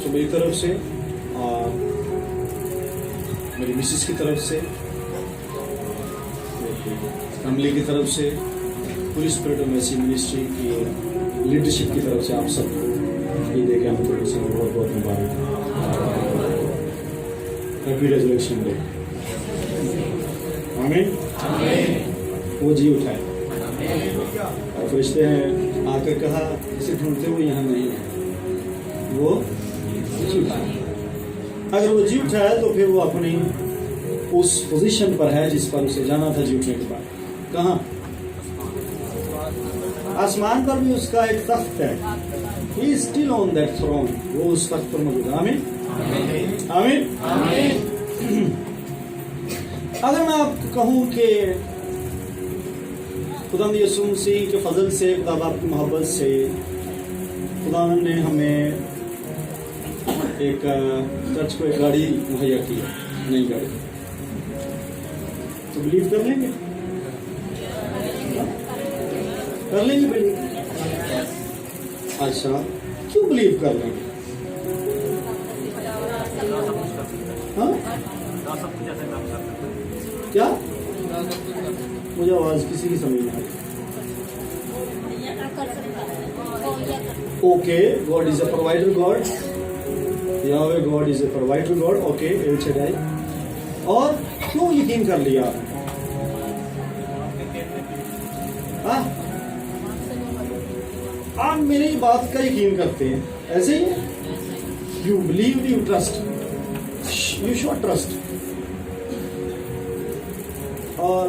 तो मेरी तरफ से और मेरी मिसेस की तरफ से, फैमिली की तरफ से, पूरी स्पिरिट ऑफ मैसी मिनिस्ट्री की लीडरशिप की तरफ से आप सबको ये देखे हम थोड़ी सी बहुत बहुत मुबारक। Happy resurrection day. आमीन। वो जी उठाए और फरिश्ते हैं आकर कहा इसे ढूंढते हुए यहाँ नहीं है, वो जी उठाए। अगर वो जी उठाया तो फिर वो अपनी उस पोजीशन पर है जिस पर उसे जाना था जी उठने के बाद। कहाँ? आसमान पर भी उसका एक तख्त है। He is still on that throne. वो उस तख्त पर मौजूद है। आमीन। आमीन। अगर मैं आपको कहूँ कि खुदा यीशु मसीह के फजल से, खुदा बाप की मोहब्बत से खुदा ने हमें एक चर्च को एक गाड़ी मुहैया की, नई गाड़ी, तो बिलीव कर लेंगे? कर लेंगे बिलीव? अच्छा, क्यों बिलीव कर लेंगे? हाँ? क्या? मुझे आवाज किसी की समझ नहीं आई। Okay, God is a provider God, Yahweh God is a provider God. Okay, एल चढ़ाई। और क्यों यकीन कर लिया? आप मेरी बात का यकीन करते हैं, ऐसे ही है। You believe, you trust, you should trust. और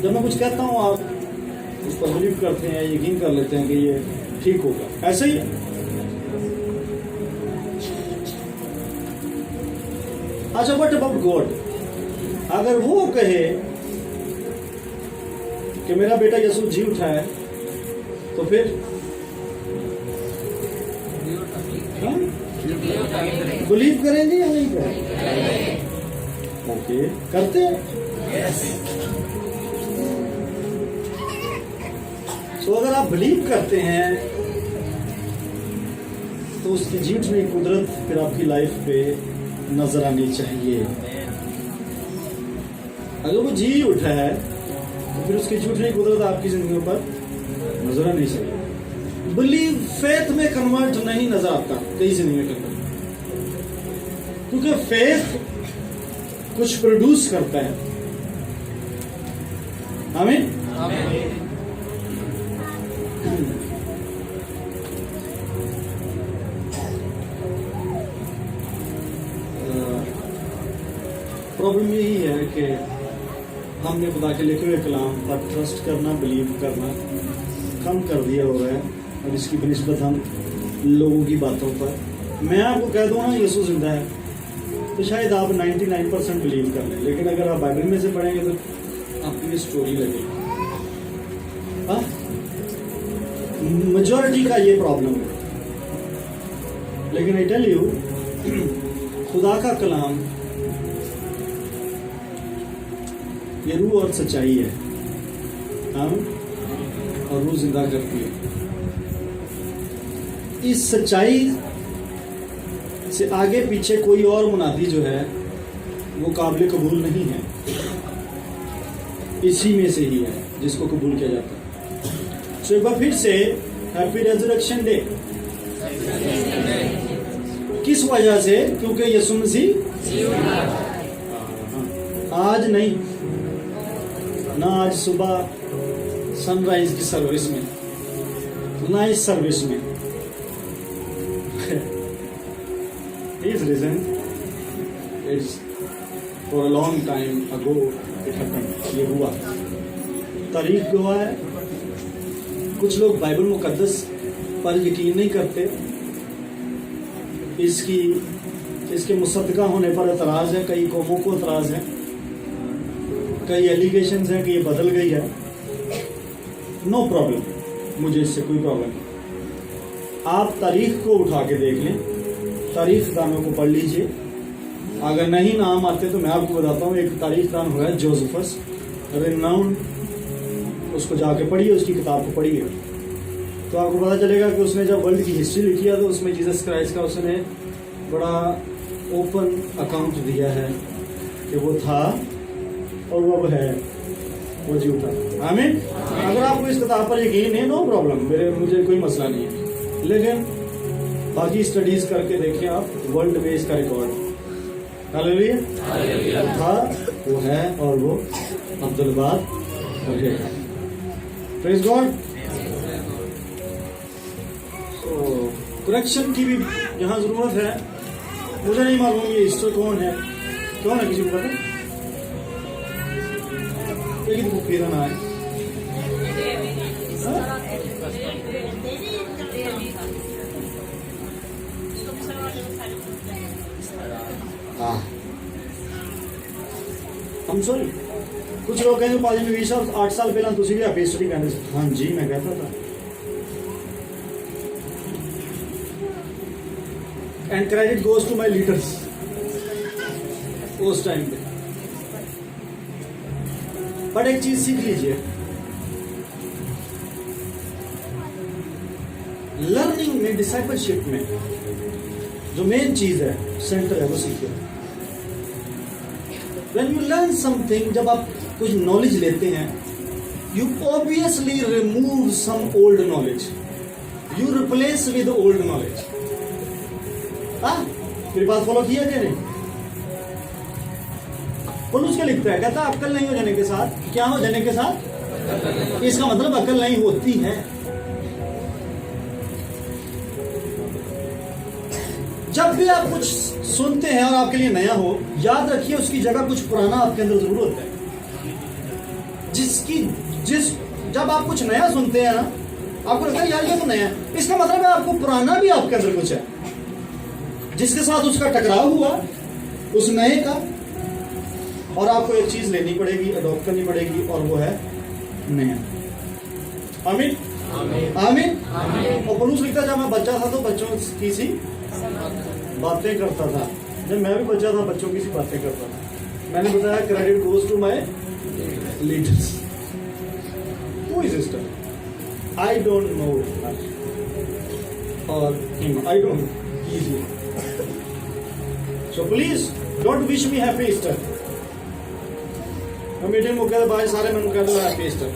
जब मैं कुछ कहता हूं आप उस पर बिलीव करते हैं, यकीन कर लेते हैं कि ये ठीक होगा, ऐसे ही है। अच्छा, व्हाट अबाउट गॉड? अगर वो कहे कि मेरा बेटा यीशु जी उठा है, तो फिर बिलीव करेंगे या नहीं करेंगे? ओके, करते हैं। तो अगर आप बिलीव करते हैं तो उसकी जी उठने की कुदरत फिर आपकी लाइफ पे नजर आनी चाहिए। अगर वो जी उठा है तो फिर उसकी जी उठने की कुदरत आपकी जिंदगी पर नजर आनी चाहिए। बिलीव फेथ में कन्वर्ट नहीं नजर आता कई जिंदगी के अंदर, क्योंकि फेथ कुछ प्रोड्यूस करता है। आमीन। प्रॉब्लम यही है कि हमने खुदा के लिखे हुए कलाम पर ट्रस्ट करना, बिलीव करना कम कर दिया हो रहा है, और इसकी बनिस्बत हम लोगों की बातों पर। मैं आपको कह दूँ ना यीशु जिंदा है, तो शायद आप 99% बिलीव कर लें, लेकिन अगर आप बाइबल में से पढ़ेंगे तो आपकी ये स्टोरी लगेगी। हाँ, मेजॉरिटी का ये प्रॉब्लम है। लेकिन आई टेल यू, खुदा का कलाम ये रूह और सच्चाई है। हाँ, और रूह जिंदा करती है। इस सच्चाई से आगे पीछे कोई और मुनादी जो है वो काबिल कबूल नहीं है, इसी में से ही है जिसको कबूल किया जाता है। सो एक बार फिर से हैप्पी रेजरेक्शन डे। किस वजह से? क्योंकि यीशु मसीह आज नहीं ना, आज सुबह सनराइज की सर्विस में, ना इस सर्विस में। His reason is for a long time ago it happened. ये हुआ, तारीख गवाह है। कुछ लोग बाइबल मुकद्दस पर यकीन नहीं करते, इसके मुसद्दका होने पर एतराज है। कई कौमों को एतराज है, कई एलिगेशंस हैं कि ये बदल गई है। नो प्रॉब्लम, मुझे इससे कोई प्रॉब्लम नहीं। आप तारीख को उठा के देख लें, तारीख दानों को पढ़ लीजिए। अगर नहीं नाम आते तो मैं आपको बताता हूँ, एक तारीख दान हुआ है जोसेफस, रिनाउंड, उसको जाके पढ़िए, उसकी किताब को पढ़िए। तो आपको पता चलेगा कि उसने जब वर्ल्ड की हिस्ट्री लिखी है तो उसमें जीसस क्राइस्ट का उसने बड़ा ओपन अकाउंट दिया है कि वो था और वो अब है, वो झूठा। आमीन। अगर आपको इस किताब पर यकीन है, नो प्रॉब्लम, मुझे कोई मसला नहीं है, लेकिन बाकी स्टडीज करके देखिए आप वर्ल्ड में इसका रिकॉर्ड। हालेलुया। था, वो है और वो अब्दुल बाद रहेगा। Praise God. करेक्शन की भी यहाँ जरूरत है। मुझे नहीं मालूम ये ईस्टर कौन है किसी को पता? लेकिन वो फिर ना है। हाँ, हम सॉरी, कुछ लोग कहते पाजी में 20 साल 8 साल पहला तुसी भी हैप्पी ईस्टर कहते। हाँ जी, मैं कहता था। And credit goes to my leaders उस टाइम पे। बट एक चीज सीख लीजिए, लर्निंग में, डिसाइपलशिप में जो मेन चीज है, सेंटर है, वो सीखिए। When you learn something, जब आप कुछ नॉलेज लेते हैं, you obviously remove some old knowledge, you replace with old knowledge। हाँ, मेरी बात फॉलो किया क्या नहीं? पौलुस क्या लिखता है? कहता अक्ल नहीं हो जाने के साथ क्या हो जाने के साथ? इसका मतलब अक्ल नहीं होती है। जब भी आप कुछ सुनते हैं और आपके लिए नया हो, याद रखिए उसकी जगह कुछ पुराना आपके अंदर जरूर होता है। जब आप कुछ नया सुनते हैं ना, आपको लगता है यार ये तो नया है, इसका मतलब है आपको पुराना भी आपके अंदर कुछ है जिसके साथ उसका टकराव हुआ, उस नए का, और आपको एक चीज लेनी पड़ेगी, अडॉप्ट करनी पड़ेगी, और वो है नया। आमीन आमीन। और पौलुस लिखता जब मैं बच्चा था तो बच्चों की सी बातें करता था। जब मैं भी बच्चा था बच्चों की सी बातें करता था। मैंने बताया credit goes to my leaders. Who is sister? I don't know और him, I don't know. So please don't wish me happy Easter. Meeting मुख्य भाई सारे मन कर दो हैप्पी ईस्टर।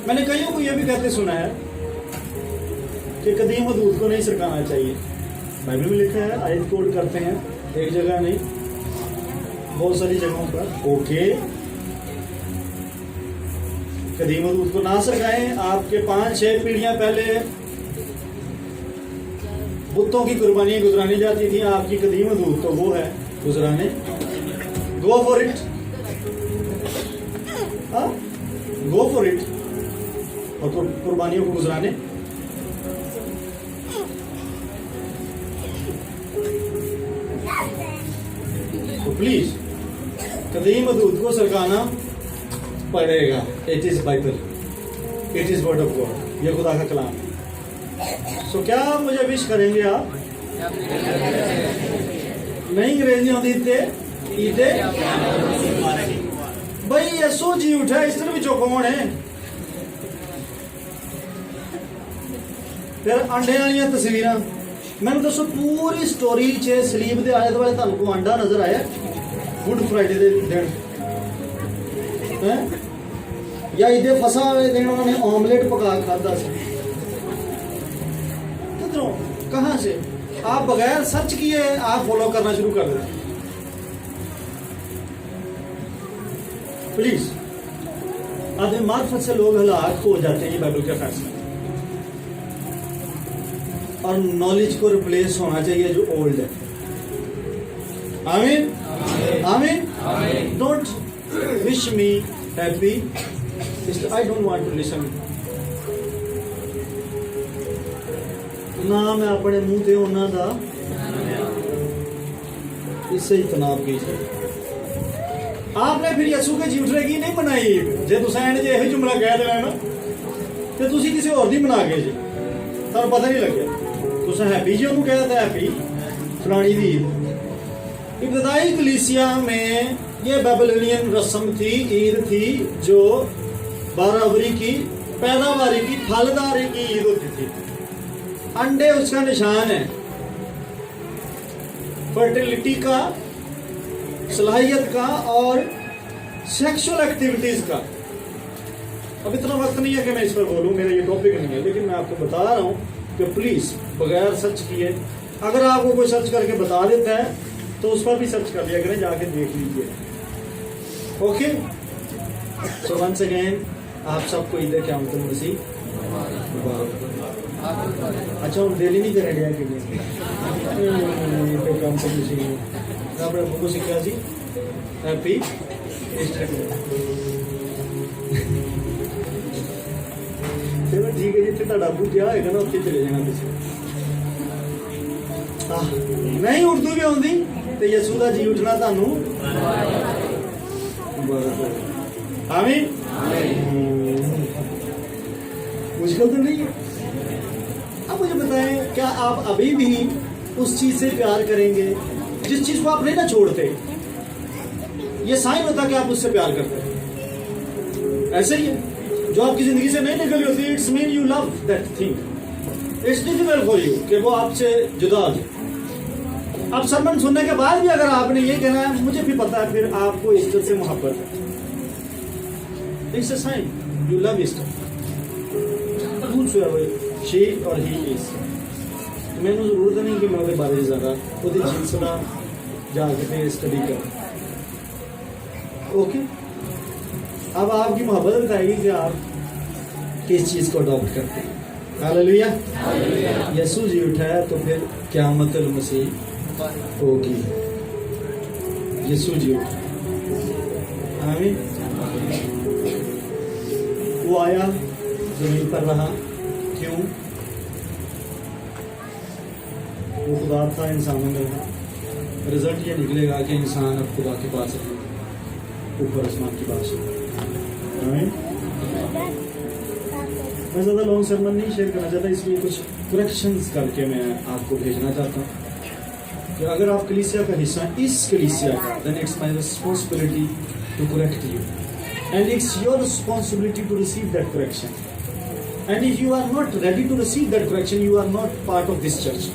मैंने कईयों को यह भी कहते सुना है कि कदीम हदूद को नहीं सरकाना चाहिए। बाइबल में लिखा है, आयत कोड करते हैं, एक जगह नहीं बहुत सारी जगहों पर। ओके, कदीम हदूद को ना सरकाएं। आपके 5-6 पीढ़ियां पहले बुतों की कुर्बानियां गुजरानी जाती थी, आपकी कदीम हदूद तो वो है गुजराने। Go for it, go for it, और कुर्बानियों को गुजराने। तो प्लीज कदीम हदूद को सरकाना पड़ेगा। It is Bible, it is word of God, ये खुदा का कलाम। सो क्या मुझे विश करेंगे आप? नहीं अंग्रेजी होती ईदे भाई यसो जी उठा इस तरह विचों कौन है? फिर अंडे वाली तस्वीर मैंने दसो पूरी स्टोरी च सलीब के आले दुआले तुहानू को अंडा नजर आया गुड फ्राइडे के दिन है या ईदे फसा वाले दिन उन्होंने ऑमलेट पका खादा से? किधरों, कहां से? आप बगैर सर्च किए आप फॉलो करना शुरू कर दें। प्लीज, आधे मार्फत से लोग हलाक हो जाते हैं, ये बाइबल का फैसला। और नॉलेज को रिप्लेस होना चाहिए जो ओल्ड है। आमीन आमीन। Don't wish me happy, I don't want to listen. ना मैं अपने मुंह से उन्हों का इससे ही तनाव की। आपने फिर यसू के झूठे की नहीं बनाई। जे तुम यही जुमला कह देना ना तो तुम किसी और की बना गए जी, तुम पता नहीं लगे। तुम हैप्पी जी उन्होंने कह दिया हैप्पी फलानी दी। इब्तदाई कलीसिया में ये बेबीलोनियन रस्म थी, ईद थी जो 12 अवरी की पैदावारी की, फलदारी की ईद होती थी। अंडे उसका निशान है, फर्टिलिटी का, सलाहियत का और सेक्सुअल एक्टिविटीज का। अब इतना वक्त नहीं है कि मैं इस पर बोलूं, मेरा ये टॉपिक नहीं है, लेकिन मैं आपको बता रहा हूं कि प्लीज बगैर सर्च किए, अगर आपको कोई सर्च करके बता देता है तो उस पर भी सर्च कर लिया करें, जाके देख लीजिए। ओके, सो वंस अगेन आप सबको ईद क़यामत मसीह। अच्छा, हम डेली नहीं करें कि काम तो आपने आपको सीखा जी हैप्पी चलो ठीक है, जितने ਤੁਹਾਡਾ ਬੂ ਗਿਆ ਹੋਏਗਾ ਨਾ ਉੱਥੇ ਚਲੇ ਜਾਣਾ ਤੁਸੀਂ। ਨਹੀਂ ਉਰਦੂ ਵੀ ਆਉਂਦੀ ਤੇ ਯਸੂ ਦਾ ਜੀ ਉੱਠਣਾ ਤੁਹਾਨੂੰ आमीन। मुश्किल तो नहीं है। अब मुझे बताएं, क्या आप अभी भी उस चीज से प्यार करेंगे जिस चीज को आप नहीं ना छोड़ते? ये साइन होता कि आप उससे प्यार करते हैं। ऐसे ही है, जो आपकी जिंदगी से नहीं निकली होती, it's mean you love that thing, it's difficult for you कि वो आपसे जुदा हो जाए। अब सरमन सुनने के बाद भी अगर आपने ये कहना है मुझे भी पता है, फिर आपको ईस्टर से मोहब्बत है, it's a sign you love Easter, whosoever she or he is। मैंने जरूरत नहीं कि मैं ਉਹਦੇ ਬਾਰੇ ज़्यादा ਉਹਦੀ ਚੀਜ਼ ਦਾ जा के स्टडी करूं। ओके, अब आपकी मोहब्बत बताएगी कि आप किस चीज को अडॉप्ट करते हैं। हालेलुया, यीशु जी उठा है तो फिर क़यामत मसीह होगी। यीशु जी उठा, आमीन। वो आया, जमीन पर रहा, क्यों? वो खुदा था, इंसानों में रहा। रिजल्ट ये निकलेगा कि इंसान अब खुदा के पास है, ऊपर आसमान की बात। आमीन। मैं ज़्यादा लॉन्ग सरमन नहीं शेयर करना चाहता, इसलिए कुछ करेक्शंस करके मैं आपको भेजना चाहता हूँ कि अगर आप कलीसिया का हिस्सा, इस कलीसिया का, then it's my responsibility to correct you and it's your responsibility to receive that correction, and if you are not ready to receive that correction, you are not part of this church।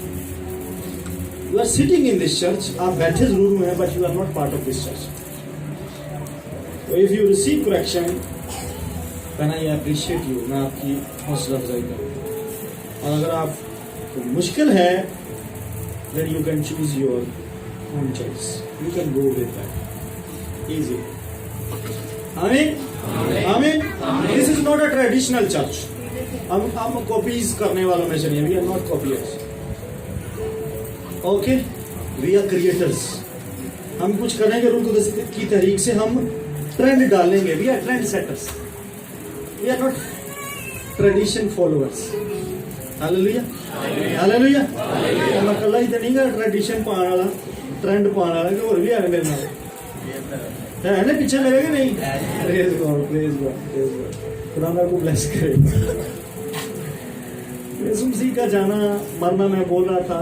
You are sitting in this church, आप बैठे जरूर हुए हैं, but you are not part of this church। So if you receive correction, then I appreciate you, मैं आपकी हौसला अफजाई करूँ। और अगर आप मुश्किल है, then you can choose your own choice, you can go with that, easy। आमीन, आमीन। This is not a traditional church। हम कॉपीज करने वालों में से नहीं, we are not copiers। Okay, we are creators. हम कुछ करेंगे रूह कुदस की तहरीक से, हम ट्रेंड डालेंगे, we are trend setters, we are not tradition followers. हालेलुया, हालेलुया। मैं कल्ला ही तो नहीं गा ट्रेडिशन पाने वाला, ट्रेंड पाने वाला, कि और भी है मेरे नाल है ना, पीछे लगेगा नहीं। Praise God, praise God, praise God. खुदा मेरे को ब्लेस करे। यीशु मसीह का जाना, मरना, मैं बोल रहा था,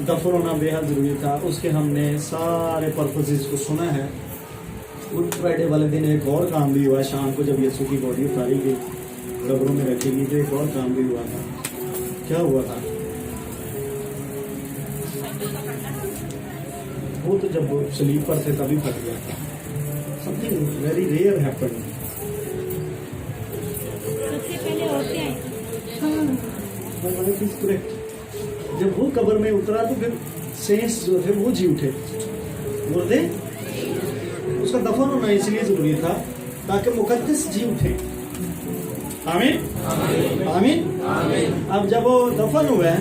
दफन होना बेहद जरूरी था। उसके हमने सारे पर्पसेस को सुना है। गुड फ्राइडे वाले दिन एक और काम भी हुआ, शाम को जब यीशु की बॉडी उतारी गई, कब्रों में रखी गई, तो एक और काम भी हुआ था। क्या हुआ था? वो तो जब सलीब पर थे तभी फट गया था। Something very rare happened. सबसे पहले होते हैं। करेक्ट। जब वो कब्र में उतरा तो फिर सेंट्स जो थे वो जी उठे, मुर्दे उसका दफन होना इसलिए जरूरी था ताकि मुकद्दस जी उठे। आमीन, आमीन, आमीन। अब जब वो दफन हुआ है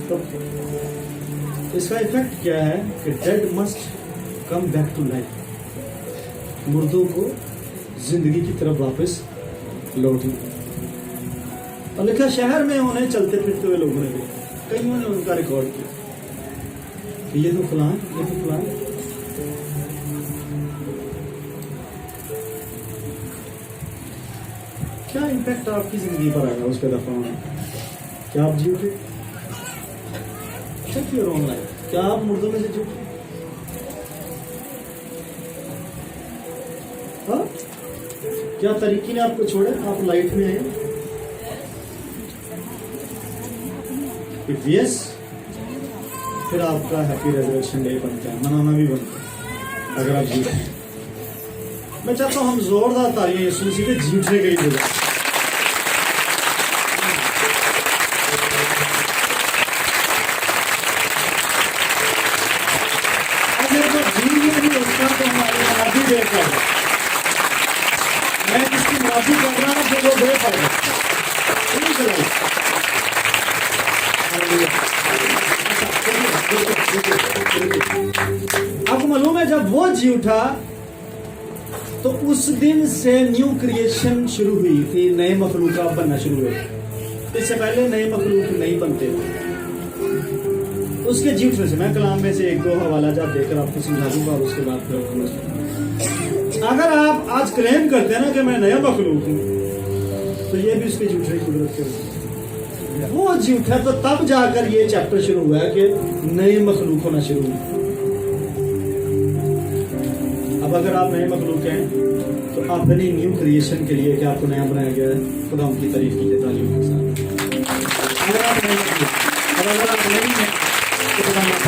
तो इसका इफेक्ट क्या है कि dead must come back to life, मुर्दों को जिंदगी की तरफ वापस लौटना। और लिखा शहर में उन्हें चलते फिरते हुए लोगों ने भी, कईयों ने उनका रिकॉर्ड किया कि ये तो फलां, ये तो फलां। क्या इम्पैक्ट आपकी जिंदगी पर आएगा उसका दफन होना? क्या आप जी उठे? Check your own life. क्या आप मुर्दों में से जी उठे? क्या तरीके ने आपको छोड़ा? आप लाइट में आए? इफ यस, फिर आपका हैप्पी रेजरेक्शन डे बनता है, मनाना भी बनता है अगर आप जीते हैं। मैं चाहता हूँ हम जोरदार तालियां यीशु मसीह के जीतने के लिए बजाएं। अगर तो जीत नहीं होता तो हमारे माफी दे पाएगा। मैं जिसकी माफी कर रहा हूँ तो वो दे पाएगा। आपको मालूम है जब वो जी उठा तो उस दिन से न्यू क्रिएशन शुरू हुई थी, नए मखलूक बनना शुरू हुए। इससे पहले नए मखलूक नहीं बनते उसके जी उठने से। मैं कलाम में से एक दो हवाला जात देकर आपको समझा दूंगा और उसके बाद फिर अगर आप आज क्लेम करते हैं ना कि मैं नया मखलूक हूं, तो ये भी उसके झूठे कुदरत के वो जी उठा तो तब जाकर ये चैप्टर शुरू हुआ है कि नए मखलूक होना शुरू हुआ। अब अगर आप नए मखलूक हैं तो अपनी न्यू क्रिएशन के लिए क्या आपको नया बनाया गया है, खुदा उनकी तारीफ कीजिए तालियों के साथ। अगर आप नए मखलूक और अगर आप नहीं हैं तो खुदा आपको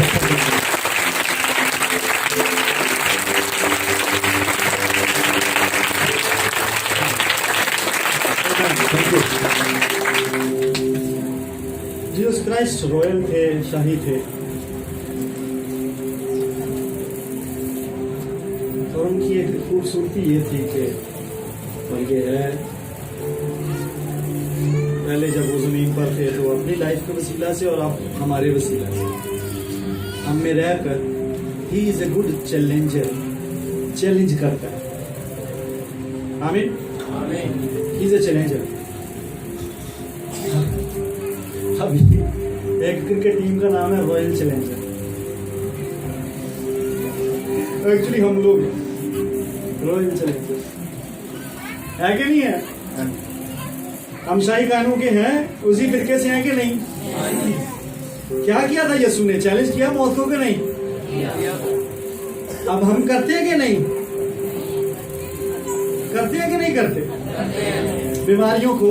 जीसस क्राइस्ट रॉयल थे, शाही थे, और उनकी एक खूबसूरती ये थी कि और ये है पहले जब वो जमीन पर थे तो अपनी लाइफ के वसीला से और आप हमारे वसीला से हम में रहकर he is a good challenger, challenge करता है। आमीन, ही इज ए चैलेंजर। अभी एक क्रिकेट टीम का नाम है रॉयल चैलेंजर। एक्चुअली हम लोग रॉयल चैलेंजर है कि नहीं है? हम शाही कानून के हैं, उसी फिरके से हैं कि नहीं? क्या किया था यीशु ने? चैलेंज किया मौत को कि नहीं? अब हम करते हैं कि नहीं? करते हैं कि नहीं करते? बीमारियों को,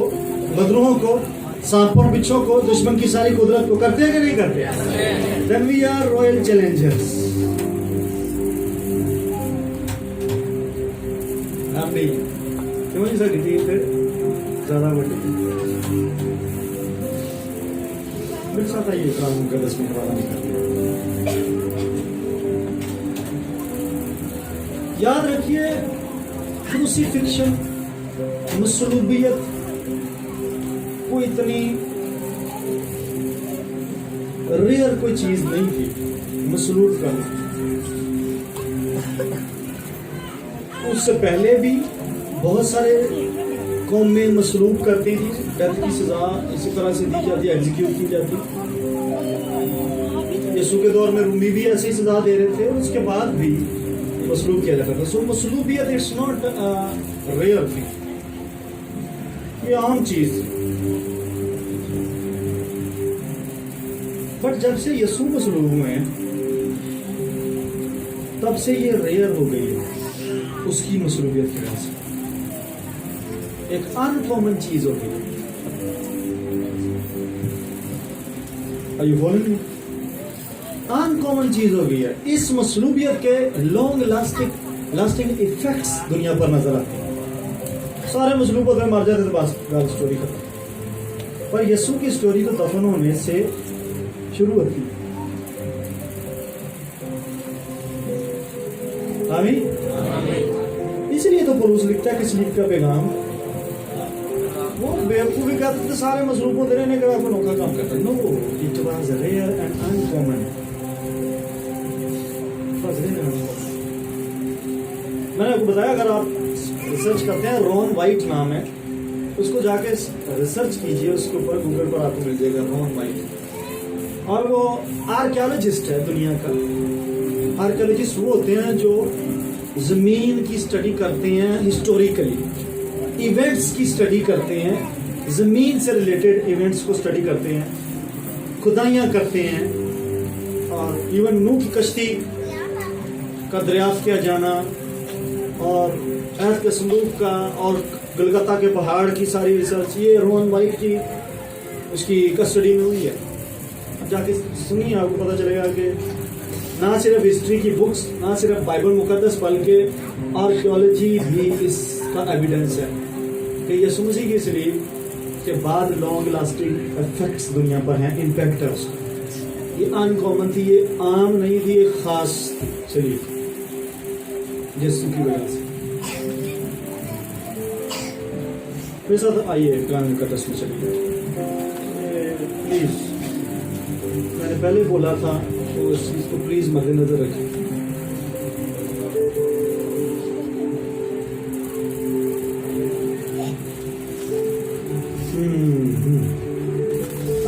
बदरूहों को, सांपों बिच्छों को, दुश्मन की सारी कुदरत को करते हैं कि नहीं करते? Then we are royal challengers। आप नहीं क्यों ऐसा कहती है? फिर ज्यादा बड़ी मेरे साथ आइए, कानून का 10 मिनट वाला निकालिए। याद रखिए क्रूसिफिक्शन, मसलूबियत कोई इतनी रेयर कोई चीज नहीं थी। मसलूब करना उससे पहले भी बहुत सारे कौमें मसलूब करती थी, डेथ की सजा इसी तरह से दी जाती, एग्जीक्यूट की जाती। यीशु के दौर में रूमी भी ऐसी सजा दे रहे थे और उसके बाद भी मसलूब किया जाता था। सो मसलूबियत इट्स नॉट रेयर थिंग, ये आम चीज। बट जब से यीशु मसलूब हुए हैं तब से ये रेयर हो गई है उसकी मसलूबियत की वजह से। एक अनकॉमन चीज हो गई। Are you following me? Uncommon चीज हो गई है। इस मसलूबियत के लॉन्ग लास्टिंग इफेक्ट्स दुनिया पर नजर आते हैं। सारे मसलूब अगर मर जाते तो बस स्टोरी खत्म। पर यीशु की स्टोरी तो दफन होने से शुरू होती है। इसलिए तो पौलुस लिखता है कि स्लीप का पैगाम वो बेवकूफी करते थे, सारे मसरूफ होते रहने के बाद अनोखा काम करते। No, it was rare and uncommon. मैंने आपको बताया अगर आप रिसर्च करते हैं, रॉन वाइट नाम है, उसको जाके रिसर्च कीजिए, उसके ऊपर गूगल पर आपको मिल जाएगा रॉन वाइट। और वो आर्कियोलॉजिस्ट है दुनिया का। आर्कियोलॉजिस्ट वो होते हैं जो जमीन की स्टडी करते हैं, हिस्टोरिकली इवेंट्स की स्टडी करते हैं, जमीन से रिलेटेड इवेंट्स को स्टडी करते हैं, खुदाइयां करते हैं। और इवन नूह की कश्ती का दरियाफ्त किया जाना और अहद के संदूक का और गलगता के पहाड़ की सारी रिसर्च ये रोहन वाइट की उसकी कस्टडी में हुई है। अब जाके सुनिए, आपको पता चलेगा कि ना सिर्फ हिस्ट्री की बुक्स, ना सिर्फ बाइबल मुकद्दस, बल्कि आर्कियोलॉजी भी इसका एविडेंस है कि यीशु मसीह की सलीब के बाद लॉन्ग लास्टिंग इफेक्ट्स दुनिया पर हैं, इम्पैक्ट है उसका। ये अनकॉमन थी, ये आम नहीं थी, ये खास सलीब यीशु की वजह से। फिर साथ आइए कलाम मुकद्दस में चलिए प्लीज। मैंने पहले बोला था तो इस चीज को प्लीज मद्देनजर रखिए।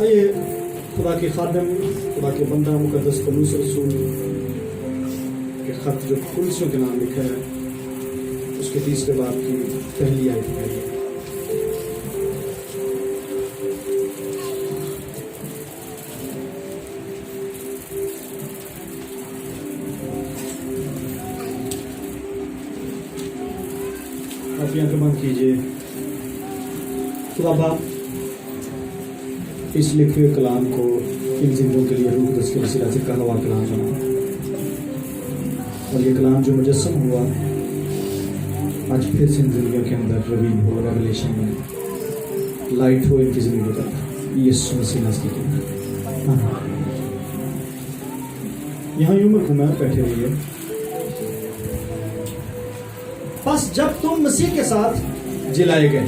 आइए खुदा के खादम, खुदा के बंदा मुकद्दस पौलुस रसूल के खत जो कुलसियों के नाम लिखा है उसके 30वें बाब की पहली आयत है। आप यहाँ पे बंद कीजिए। खुदा बाप इस लिखे हुए कलाम को इन जिंदों के लिए रूह दस के वसीला से कहा हुआ कलाम बना, और ये कलाम जो मुजस्सम हुआ आज फिर से इन जिंदगियों के अंदर रवीन हो, रेवलेशन में लाइट हो इनकी जिंदगी पर। यीशु मसीह नज़दीक है। यहाँ यूं में घुमा बैठे हुए है। बस जब तुम मसीह के साथ जिलाए गए,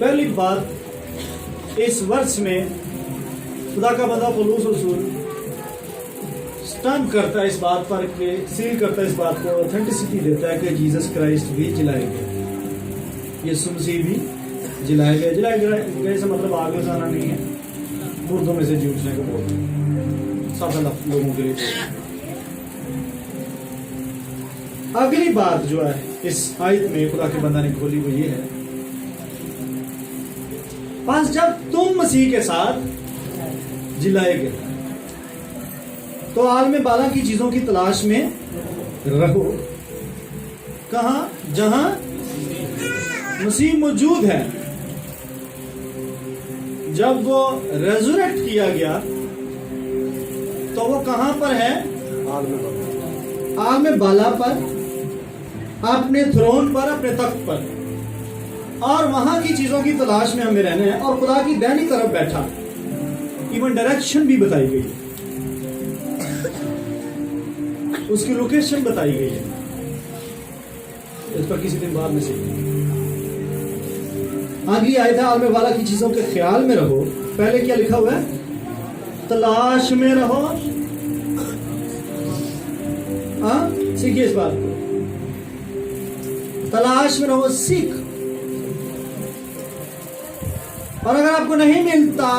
पहली बात इस वर्ष में खुदा का बंदा पौलुस रसूल स्टम्प करता है इस बात पर कि सील करता है इस बात को, ऑथेंटिसिटी देता है कि जीसस क्राइस्ट भी जिलाए गए, यीशु मसीह भी जिलाए गए। जिलाए गए से मतलब आग में जाना नहीं है, मुर्दों में से जी उठने को बोलते सादा लोगों के लिए। अगली बात जो है इस आयत में खुदा के बंदा ने खोली वो ये है, बस जब तुम मसीह के साथ जिलाए गए तो आलम बाला की चीजों की तलाश में रहो। कहां? जहां मसीह मौजूद है। जब वो रेजुरेक्ट किया गया तो वो कहां पर है? आलम बाला पर, अपने थ्रोन पर, अपने तख्त पर, और वहां की चीजों की तलाश में हमें रहना है। और खुदा की दाहिनी तरफ बैठा, इवन डायरेक्शन भी बताई गई है, उसकी लोकेशन बताई गई है। इस पर किसी दिन बाद में सीखेंगे। अगली आयत है, आलम वाला की चीजों के ख्याल में रहो। पहले क्या लिखा हुआ है? तलाश में रहो। सीखिए इस बात को, तलाश में रहो, सीख। और अगर आपको नहीं मिलता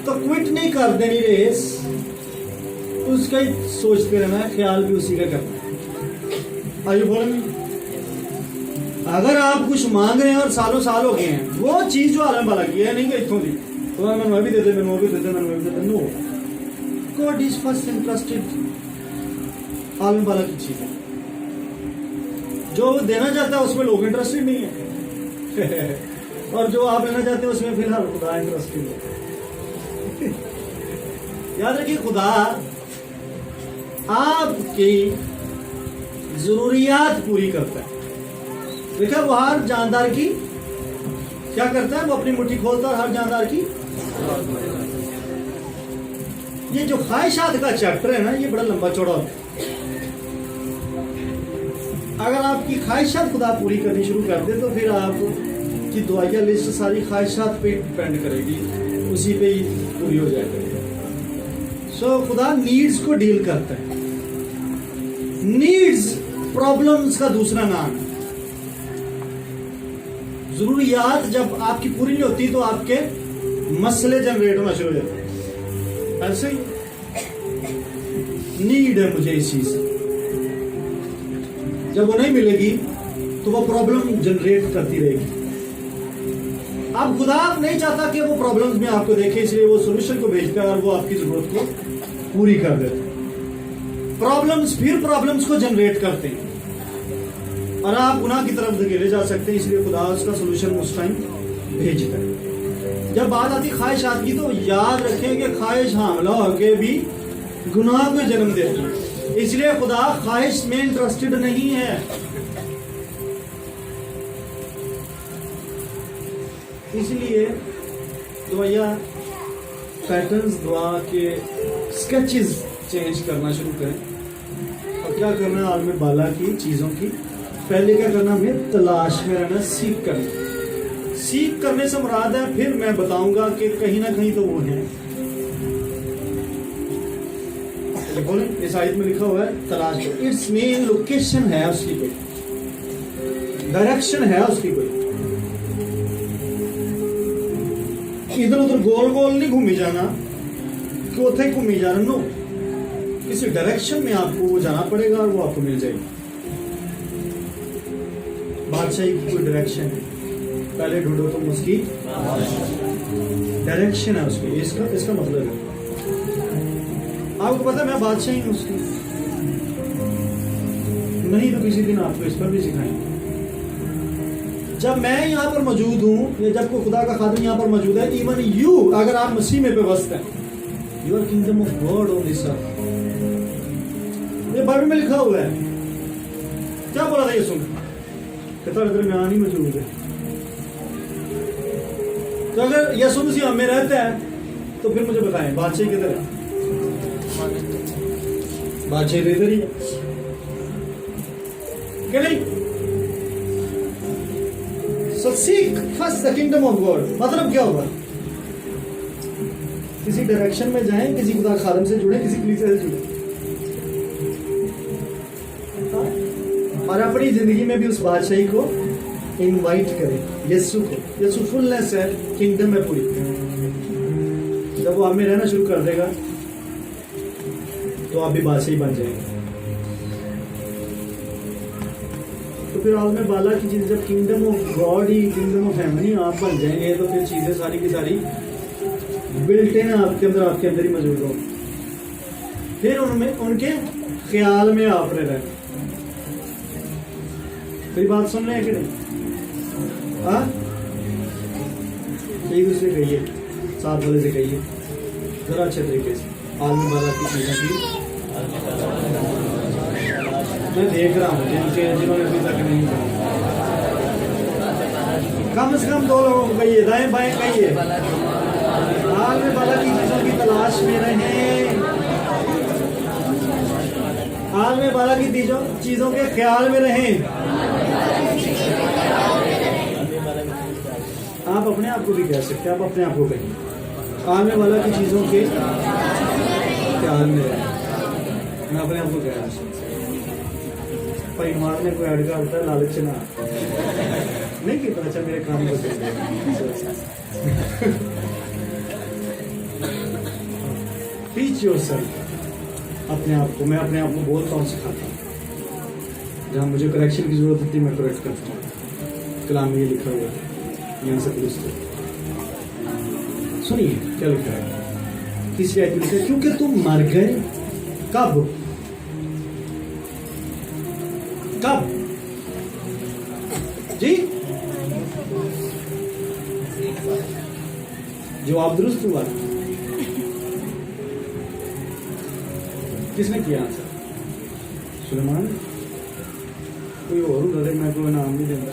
तो क्विट नहीं कर देनी रेस, उसका ही सोचते रहना है, ख्याल भी उसी का करना है। आइए बोलेंगे, अगर आप कुछ मांग रहे हैं और सालों साल हो गए हैं, वो चीज जो आलम वाला की है नहीं कि इतों दी तो मैं भी दे दे, मैं भी दे दे, मैं भी दे दे। No, God is first interested आलम वाला की चीज है। जो वो देना चाहता है उसमें लोग इंटरेस्टेड नहीं है और जो आप लेना चाहते हैं उसमें फिलहाल खुदा इंटरेस्टेड है। याद रखिए, खुदा आपकी जरूरियात पूरी करता है। देखा, वो हर जानदार की क्या करता है? वो अपनी मुट्ठी खोलता है और हर जानदार की। ये जो ख्वाहिशात का चैप्टर है ना, ये बड़ा लंबा चौड़ा होता है। अगर आपकी ख्वाहिशात खुदा पूरी करनी शुरू कर दे तो फिर आप की दुआया लिस्ट सारी ख्वाहिशात पे डिपेंड करेगी, उसी पे ही पूरी हो जाएगी। सो खुदा नीड्स को डील करता है। नीड्स प्रॉब्लम्स का दूसरा नाम है। जरूरियात जब आपकी पूरी नहीं होती तो आपके मसले जनरेट होना शुरू हो जाते हैं। ऐसे ही नीड है मुझे इस चीज, जब वो नहीं मिलेगी तो वो प्रॉब्लम जनरेट करती रहेगी। अब खुदा नहीं चाहता कि वो प्रॉब्लम्स में आपको देखे, इसलिए वो सॉल्यूशन को भेजता है और वो आपकी जरूरत को पूरी कर देता है। प्रॉब्लम्स फिर प्रॉब्लम्स को जनरेट करते हैं और आप गुनाह की तरफ धकेले जा सकते हैं, इसलिए खुदा उसका सोल्यूशन उस टाइम भेजता है। जब बात आती ख्वाहिशात की तो याद रखें कि ख्वाहिश हामला होकर भी गुनाह को जन्म देती है, इसलिए खुदा ख्वाहिश में इंटरेस्टेड नहीं है। इसलिए दुआया पैटर्न्स, दुआ के स्केचेस चेंज करना शुरू करें। और क्या करना है आलम बाला की चीज़ों की, पहले क्या करना, हमें तलाश में रहना, सीख करना। सीख करने से मुराद है, फिर मैं बताऊंगा कि कहीं ना कहीं तो वो है। बोले इस आयत में लिखा हुआ है तलाश करो, इट्स मेन लोकेशन है उसकी, कोई डायरेक्शन है उसकी, कोई इधर उधर गोल गोल नहीं घूमी जाना कि उथे घूमी जाना, नो, किसी डायरेक्शन में आपको वो जाना पड़ेगा और वो आपको मिल जाएगी। बादशाही की कोई डायरेक्शन है, पहले ढूंढो तुम उसकी डायरेक्शन है उसकी, इसका मतलब है। आपको पता है मैं बादशाही हूं उसकी, नहीं तो किसी दिन आपको इस पर भी सिखाएंगे। जब मैं यहाँ पर मौजूद हूँ या जब कोई खुदा का खादिम यहाँ पर मौजूद है, इवन यू, अगर आप मसीह में पेवस्त हैं, you are kingdom of God on this earth. ये बाइबल में लिखा हुआ है। क्या बोला था ये सुन के तुम्हारे दरमियान ही मौजूद है। तो अगर यीशु मसीह हम में रहता है तो फिर मुझे बताएं बादशाही किधर है? बादशाही इधर ही है क्या नहीं? So seek first the kingdom of God। मतलब क्या होगा? किसी डायरेक्शन में जाएं, किसी खुदा खादम से जुड़े, किसी कलीसिया से जुड़े, और अपनी जिंदगी में भी उस बादशाही को इनवाइट करें। यीशु को, यीशु फुलनेस है, किंगडम है पूरी। जब वो आप में रहना शुरू कर देगा तो आप भी बादशाही बन जाएंगे। तो फिर आलम बाला की चीजें, जब kingdom of God he, kingdom of heaven he आप बन जाएंगे, तो फिर चीजें सारी की सारी बिल्ट इन आपके अंदर ही मौजूद हो। फिर उनमें उनके ख्याल में आप रहे। कोई बात सुन रहे हैं कि नहीं? हाँ, एक दूसरे कहिए, साथ वाले से कहिए जरा अच्छे तरीके से। आलम बाला की चीजें की मैं देख रहा हूँ जिन्होंने अभी तक नहीं कहा, कम से कम 2 लोगों को कहिए, दाएं बाएं कहिए। आलम बाला की चीजों की तलाश में रहें, आलम बाला की चीजों के ख्याल में रहें। आप अपने आप को भी कह सकते हैं, आप अपने आप को कहिए आलम बाला की चीजों के ख्याल में रहें। मैं अपने आप को कह रहा हूँ, भाई मारने को ऐड करता है, लालच ना नहीं कि अच्छा मेरे काम को टीच योरसेल्फ। अपने आप को, मैं अपने आप को बोलता हूँ, सिखाता हूँ। जहाँ मुझे करेक्शन की जरूरत होती है मैं करेक्ट करता हूँ। कलाम में ये लिखा हुआ है, यहाँ से पुलिस सुनिए क्या लिखा है। तीसरी आयत में लिखा है, क्योंकि तुम मर गए। कब? कब जी? जवाब दुरुस्त हुआ। किसने किया आंसर? सुलेमान। कोई और होता मैं कोई नाम नहीं देता,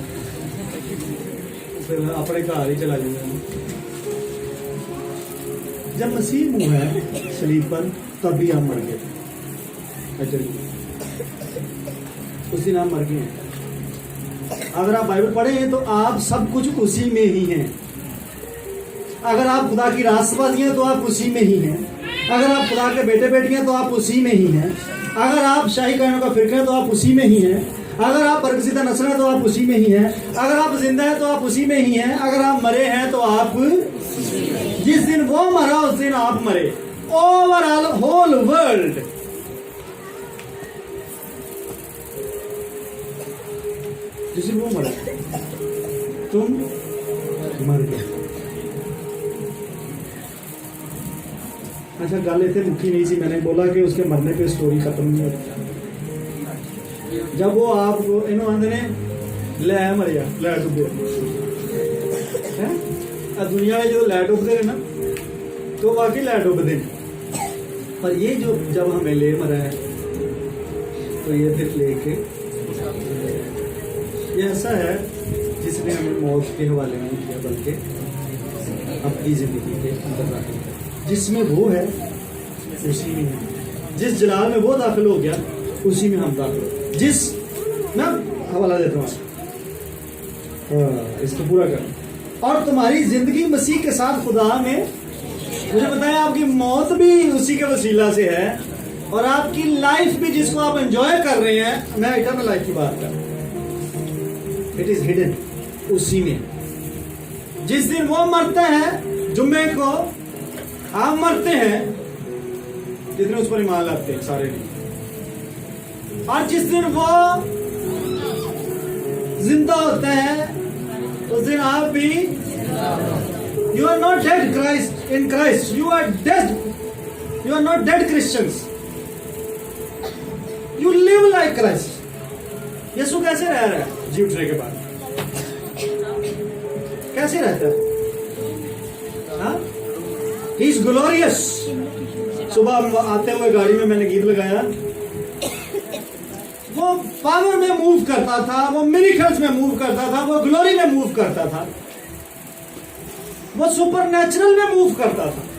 फिर अपने घर ही चला जाऊंगा। जब मसीह मुंह है सलीब पर, तभी हम मर गए। उस दिन आप मर गए हैं। अगर आप बाइबल पढ़े हैं तो आप सब कुछ उसी में ही हैं। अगर आप खुदा की रास्तबाजी हैं तो आप उसी में ही हैं। अगर आप खुदा के बेटे बेटी हैं तो आप उसी में ही हैं। अगर आप शाही कायनों का फिरका है तो आप उसी में ही हैं। अगर आप बरकसीदा नस्ल हैं तो आप उसी में ही हैं। अगर आप जिंदा हैं तो आप उसी में ही हैं। अगर आप मरे हैं तो आप, जिस दिन वो मरा उस दिन आप मरे। ओवरऑल होल वर्ल्ड, जिस दिन वो मरा तुम मर गए। अच्छा, गल इतने मुखी नहीं सी। मैंने बोला कि उसके मरने पे स्टोरी खत्म नहीं होती। जब वो आपको इन्होंने आंदे ने लै मरिया लै डुबे हैं दुनिया में जो लै डुबते हैं ना तो वाकई लै डुबते हैं पर ये जो जब हमें ले मरा है तो ये फिर लेके ये ऐसा है जिसने हमें मौत के हवाले नहीं किया बल्कि अपनी जिंदगी के अंदर दाखिल किया जिसमें वो है उसी में है जिस जलाल में वो दाखिल हो गया उसी में हम दाखिल हो जिस मैं हवाला देता हूँ इसको पूरा कर और तुम्हारी जिंदगी मसीह के साथ खुदा में मुझे बताया आपकी मौत भी उसी के वसीला से है और आपकी लाइफ भी जिसको आप एंजॉय कर रहे हैं मैं इटर्नल लाइफ की बात कर रहा हूं इट इज हिडन उसी में जिस दिन वो मरते हैं जुम्मे को आप मरते हैं जितने उस पर ईमान लाते हैं सारे नहीं और जिस दिन वो जिंदा होते हैं उस दिन आप भी you are not dead Christ in Christ you are dead you are not dead Christians you live like Christ यीशु कैसे रह रहा है जी उठने के बाद कैसे रहता है ही इज ग्लोरियस सुबह आते हुए गाड़ी में मैंने गीत लगाया वो पावर में मूव करता था वो मिरेकल्स में मूव करता था वो ग्लोरी में मूव करता था वो सुपरनेचुरल में मूव करता था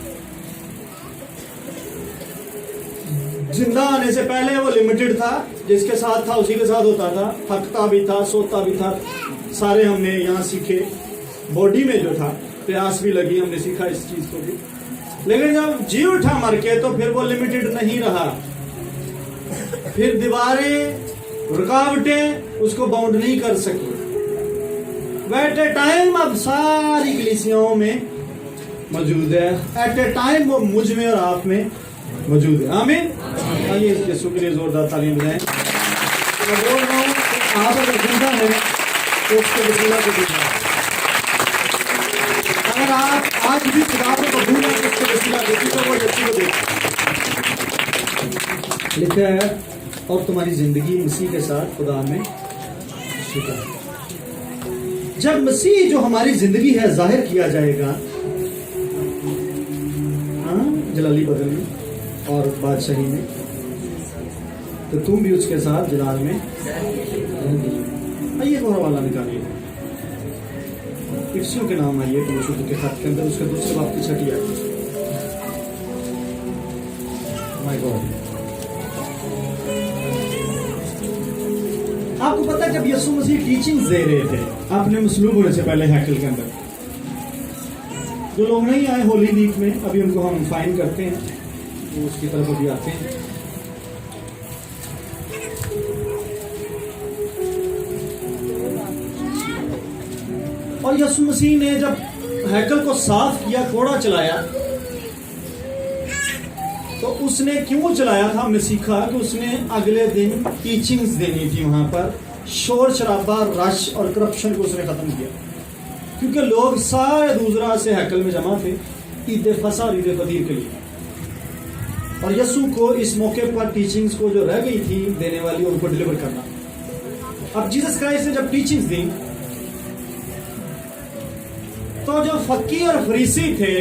जिंदा आने से पहले वो लिमिटेड था जिसके साथ था उसी के साथ होता था थकता भी था सोता भी था सारे हमने यहाँ सीखे बॉडी में जो था प्यास भी लगी हमने सीखा इस चीज को भी लेकिन जब जी उठा मर के तो फिर वो लिमिटेड नहीं रहा फिर दीवारें रुकावटें उसको बाउंड नहीं कर सकी एट ए टाइम अब सारी कलीसियाओं में मौजूद है एट ए टाइम वो मुझ में और आप में मौजूद है आमीन आइए इस यीशु के लिए जोरदार तालीम दें मैं बोल रहा हूँ आप अगर जिंदा है तो उसके वसीला को देखना अगर आप आज भी खुदा को कबूल है तो उसके वसीला देखिए तो वो यीशु को देखिए लिखा है और तुम्हारी जिंदगी मसीह के साथ खुदा में शिका जब मसीह जो हमारी जिंदगी है जाहिर किया जाएगा हाँ जलाली बदल में और बादशाही में तो तुम भी उसके साथ जलाल में आइए दोहरा वाला निकालिए इफ्सियों के नाम आइए तो शुद्ध के खत के अंदर उसके दूसरे बाप की छठी आयत माय गॉड आपको पता है जब यीशु मसीह टीचिंग्स दे रहे थे आपने मसलूब होने से पहले हैकल के अंदर जो लोग नहीं आए होली वीक में अभी उनको हम फाइन करते हैं वो उसकी तरफ अभी आते हैं और यीशु मसीह ने जब हैकल को साफ किया कोड़ा चलाया तो उसने क्यों चलाया था हमने सीखा कि उसने अगले दिन टीचिंग्स देनी थी वहां पर शोर शराबा रश और करप्शन को उसने खत्म किया क्योंकि लोग सारे दूसरा से हैकल में जमा थे ईद फसा और ईद फतीर के लिए और यीशु को इस मौके पर टीचिंग्स को जो रह गई थी देने वाली उनको डिलीवर करना अब जीसस क्राइस्ट ने जब टीचिंग्स दी तो जो फकीर और फरीसी थे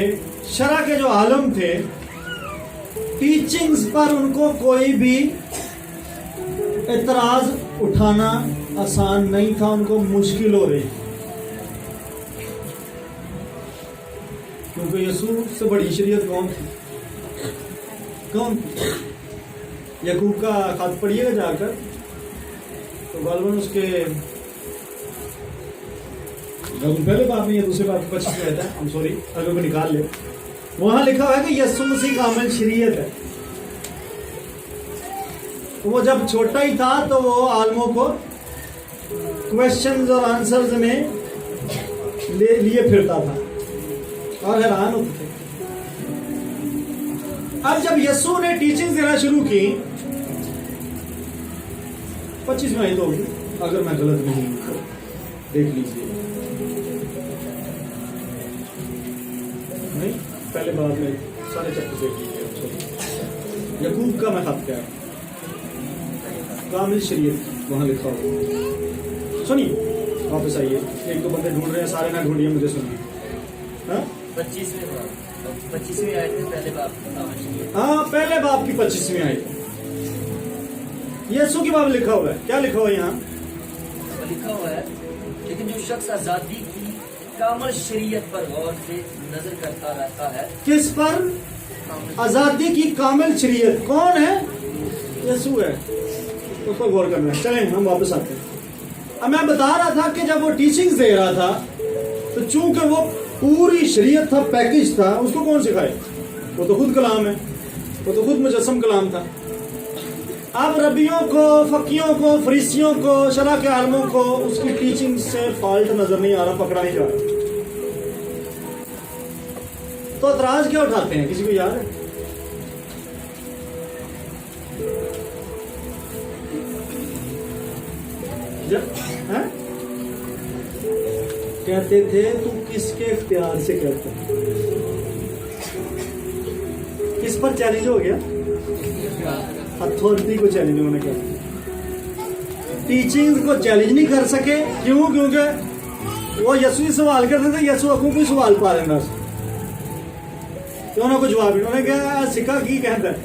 शरा के जो आलम थे टीचिंग्स पर उनको कोई भी एतराज उठाना आसान नहीं था उनको मुश्किल हो रही क्योंकि यीशु से बड़ी शरीयत कौन थी कौन यकूब का खत पढ़िएगा जाकर तो गालबन उसके पहले बात नहीं है दूसरे बात 25 में रहता है हम सॉरी अगर मैं निकाल ले वहां लिखा हुआ है कि यीशु मसीह कामिल शरीयत है तो वो जब छोटा ही था तो वो आलमों को क्वेश्चंस और आंसर्स में लिए फिरता था और हैरान होते थे अब जब यीशु ने टीचिंग देना शुरू की 25 में आई तो अगर मैं गलत नहीं तो देख लीजिए नहीं पहले बाद में सारे चैप्टर देख लीजिए यकूब का मैं खत क्या कामिल शरीयत वहां लिखा हुआ सुनिए वापस आइए, एक दो बंदे ढूंढ रहे हैं, सारे ना ढूंढिए, मुझे सुनिए। हाँ 25वें आए थे पहले बाप हाँ, पहले बाप की 25वीं आई। यीशु की बाब लिखा हुआ है, क्या लिखा हुआ है यहाँ? लिखा हुआ है, लेकिन जो शख्स आजादी की कामल शरीयत पर गौर से नजर करता रहता है। किस पर? आजादी की कामिल शरीयत। कौन है? यीशु है, उस पर गौर करना है। चलें हम वापस आते हैं। अब मैं बता रहा था कि जब वो टीचिंग्स दे रहा था तो चूंकि वो पूरी शरीयत था, पैकेज था, उसको कौन सिखाए? वो तो खुद कलाम है, वो तो खुद मुजस्सम कलाम था। अब रबियों को, फकीयों को, फरीसियों को, शरा के आलमों को उसकी टीचिंग से फॉल्ट नजर नहीं आ रहा, पकड़ा नहीं जा रहा, तो एतराज क्या उठाते हैं? किसी को याद है? हैं? कहते थे तू किसके इख्तियार से कहता है? किस पर चैलेंज हो गया? अथॉरिटी को चैलेंज होने का। टीचिंग को चैलेंज नहीं कर सके, क्यों? क्योंकि वो यीशु ही सवाल करते थे, यीशु अगू कोई सवाल पा लेना, तो उन्होंने कुछ जवाब नहीं। उन्होंने कहा सिक्का की कहता है,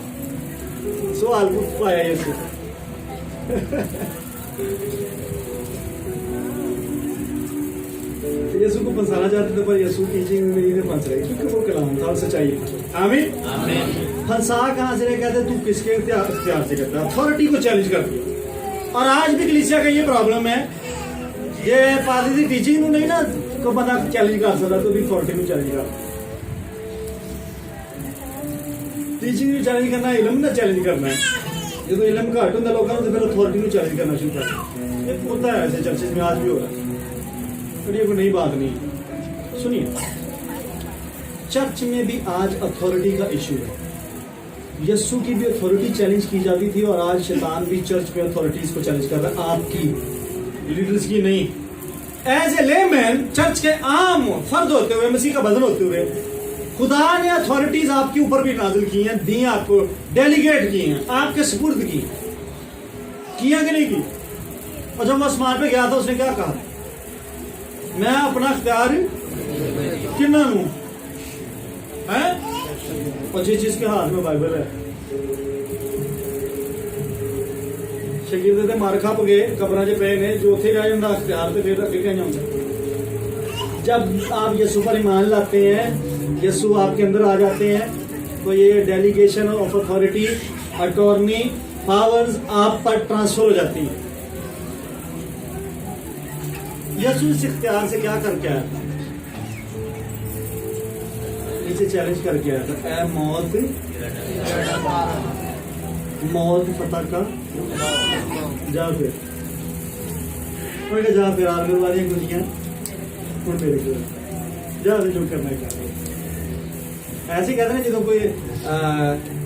सवाल को पाया यीशु। यीशु को फंसाना चाहते थे, पर यीशु टीचिंग में नहीं फंस रहे, क्योंकि वो कलाम था और सच्चाई। आमीन आमीन। फंसा कहां से रहे? कहते तू किसके इख्तियार से करता है? अथॉरिटी को चैलेंज कर दिया। और आज भी कलीसिया का ये प्रॉब्लम है, ये पादरी की टीचिंग को नहीं ना को बंदा चैलेंज कर सकता, तो भी अथॉरिटी को चैलेंज कर। टीचिंग को चैलेंज करना, इलम ना चैलेंज करना है। जो इलम घट होता लोगों को, तो फिर अथॉरिटी को चैलेंज करना शुरू कर होता है। ऐसे चर्चेज में आज भी हो रहा है, ये कोई नई बात नहीं। सुनिए, चर्च में भी आज अथॉरिटी का इशू है। यीशु की भी अथॉरिटी चैलेंज की जाती थी, और आज शैतान भी चर्च में अथॉरिटीज को चैलेंज कर रहा है, आपकी, लीडर्स की नहीं। एज ए लेमैन, चर्च के आम फर्द होते हुए, मसीह का बदन होते हुए, खुदा ने अथॉरिटीज आपके ऊपर भी नाजिल की हैं, दी आपको, डेलीगेट की हैं, आपके सुपुर्द की, किया कि नहीं की? और जब वो आसमान पे गया था, उसने क्या कहा? मैं अपना इख्तियार किन्ना लूं है? और जिस चीज के हाथ में बाइबल है, शकीर दे मार खप गए, कब्रां च पे ने, जो उथे जाए उनका इख्तियार तो फिर अगे क्या जाऊंगा। जब आप यीशु पर ईमान लाते हैं, यीशु आपके अंदर आ जाते हैं, तो ये delegation of authority, attorney powers आप पर ट्रांसफर हो जाती है। यीशु इस इख्तियार से क्या करके आया था? इसे चैलेंज करके आया था, ऐ मौत, मौत फतह का जा फिर। जा फिर आलू वाली गुजियां हूं मेरे को जा जो करना है। ऐसे कहते हैं जो कोई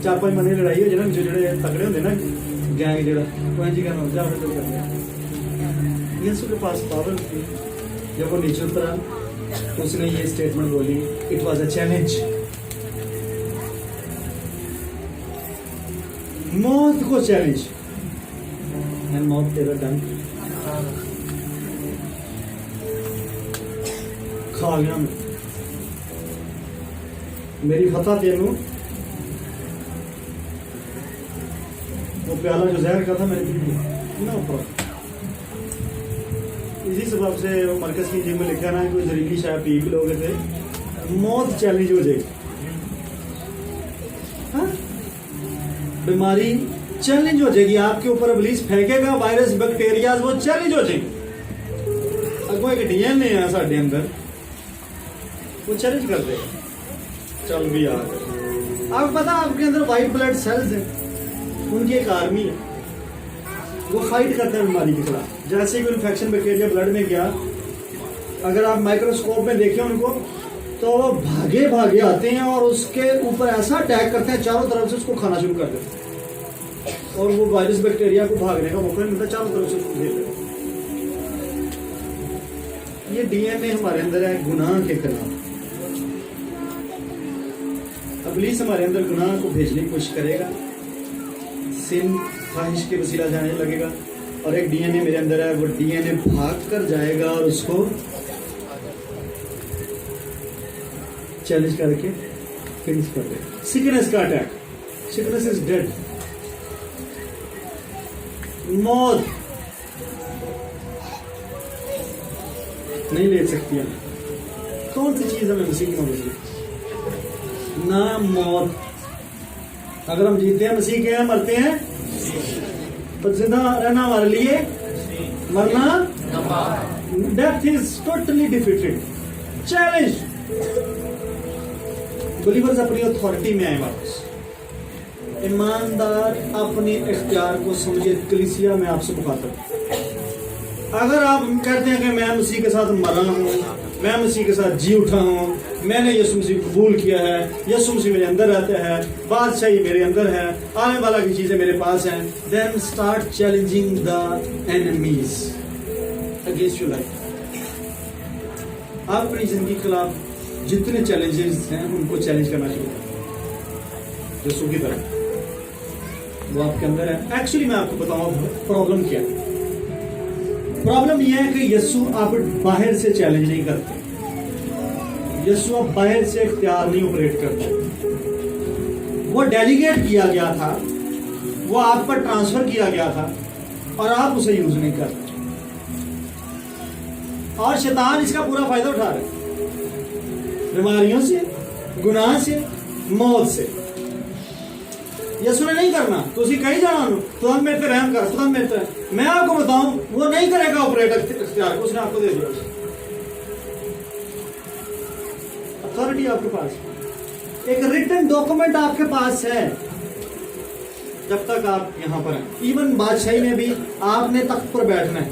4-5 बंदे लड़ाई हो जाए ना, जो तगड़े होंगे ना, गैंग जो कहना जा जो करना है। यीशु के पास पावर थी। जब वो नीचे उतरा तो उसने ये स्टेटमेंट बोली, इट वॉज अ चैलेंज। मौत को चैलेंज, एंड मौत तेरा डंक खा गया मैं, मेरी फतह तेनू, वो प्याला जो जहर का था मैंने पी लिया ना ऊपर। इसी सबब से मरकज की जिम में लिखा ना, कोई जहरीली शायद पी भी लोगे थे, मौत चैलेंज हो जाएगी। हाँ? बीमारी चैलेंज हो जाएगी आपके ऊपर, इब्लीस फेंकेगा वायरस बैक्टीरिया, वो चैलेंज हो जाएगी। अगो एक डीएनए है साडे अंदर, वो चैलेंज कर देगा। चल भी यार, आपको पता आपके अंदर वाइट ब्लड सेल्स हैं, उनकी एक आर्मी है, वो फाइट करते हैं बीमारी के खिलाफ। जैसे ही इन्फेक्शन बैक्टीरिया ब्लड में गया, अगर आप माइक्रोस्कोप में देखें उनको, तो वो भागे भागे आते हैं और उसके ऊपर ऐसा अटैक करते हैं, चारों तरफ से उसको खाना शुरू कर देते हैं, और वो वायरस बैक्टीरिया को भागने का मौका नहीं मिलता, चारों तरफ से उसको घेर लेते हैं। ये डीएनए हमारे अंदर है गुनाह के खिलाफ। इब्लीस हमारे अंदर गुनाह को भेजने की कोशिश करेगा, सिन ख्वाहिश के वसीला जाने लगेगा, और एक डीएनए मेरे अंदर है, वो डीएनए भाग कर जाएगा और उसको चैलेंज करके फिनिश कर देगा। सिकनेस का अटैक, सिकनेस इज डेड, मौत नहीं ले सकती है। कौन सी चीज हमें मसीह की मदद से? ना मौत। अगर हम जीते हैं मसीह के हैं, मरते हैं तो जिंदा रहना हमारे लिए, मरना, death is totally defeated. Challenge. Believers अपनी अथॉरिटी में आए वापस। ईमानदार अपने इख्तियार को समझे। कलीसिया में आपसे मुखातब, अगर आप कहते हैं कि मैं मसीह के साथ मरा हूं, मैं मसीह के साथ जी उठा हूं, मैंने यीशु मसीह को कबूल किया है, यीशु मसीह मेरे अंदर रहता है, बादशाही मेरे अंदर है, आने वाला की चीजें मेरे पास हैं, then start challenging the enemies against your life. आप अपनी जिंदगी के खिलाफ जितने चैलेंजेस हैं उनको चैलेंज करना शुरू करें यीशु की तरह। वो आपके अंदर है। एक्चुअली मैं आपको बताऊं प्रॉब्लम क्या है। प्रॉब्लम यह है कि यीशु आप बाहर से चैलेंज नहीं करते, यीशु आप बाहर से इख्तियार नहीं ऑपरेट करते। वो डेलीगेट किया गया था, वो आप पर ट्रांसफर किया गया था और आप उसे यूज नहीं करते। और शैतान इसका पूरा फायदा उठा रहे हैं, बीमारियों से, गुनाह से, मौत से। यीशु ने नहीं करना तो उसी कहीं जाना तो हम मेरे पे रहम कर, खुदा मेरे पे। मैं आपको बताऊं वो नहीं करेगा ऑपरेट इख्तियार, उसने आपको दे दिया। अथॉरिटी आपके पास, एक रिटन डॉक्यूमेंट आपके पास है। जब तक आप यहां पर हैं, इवन बादशाही में भी आपने तख्त पर बैठना है,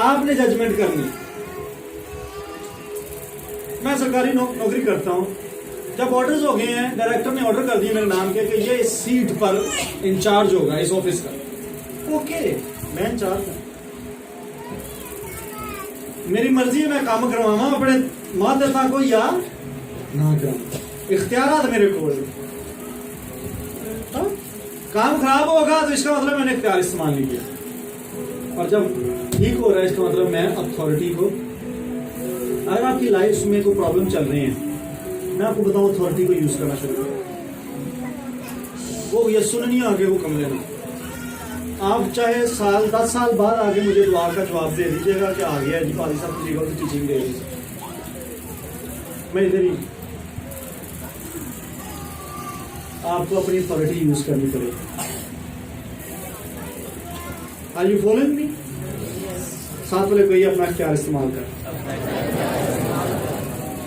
आपने जजमेंट करनी है। मैं सरकारी नौकरी करता हूं। जब ऑर्डर्स हो गए हैं, डायरेक्टर ने ऑर्डर कर दिया मेरे नाम के कि ये इस सीट पर इंचार्ज होगा इस ऑफिस का, ओके मैं इंचार्ज हूं, मेरी मर्जी है मैं काम करवाऊंगा अपने माध्यता को या ना करूं। इख्तियारात मेरे को। काम खराब होगा तो इसका मतलब मैंने इख्तियार इस्तेमाल नहीं किया, और जब ठीक हो रहा है इसका मतलब मैं अथॉरिटी को। अगर आपकी लाइफ में कोई प्रॉब्लम चल रही है, मैं आपको बताऊं अथॉरिटी को यूज करना शुरू करें। वो यीशु ने नहीं आगे वो कम लेना। आप चाहे 10 साल बाद आगे मुझे दुआ का जवाब दे दीजिएगा कि आ गया जी पादी साहब तुझे गलत टीचिंग दे दी, मैं इधर ही। आपको अपनी अथॉरिटी यूज करनी पड़ेगी। Are you following me? साथ वाले कोई अपना इख्तियार इस्तेमाल कर,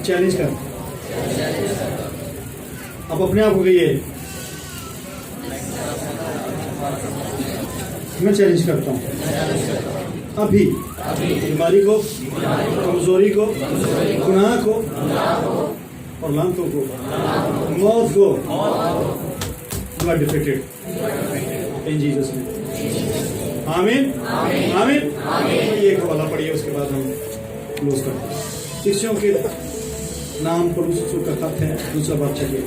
चैलेंज कर। अब अपने आप को कहिए मैं चैलेंज करता हूं अभी बीमारी को, कमजोरी को, गुनाह को और लानतों को, मौत को। You are defeated in Jesus name. आमीन आमीन। ये एक हवाला पढ़िए, उसके बाद हम क्लोज करते हैं। शिष्यों के नाम पर यीशु का खत है, दूसरा बात चलिए।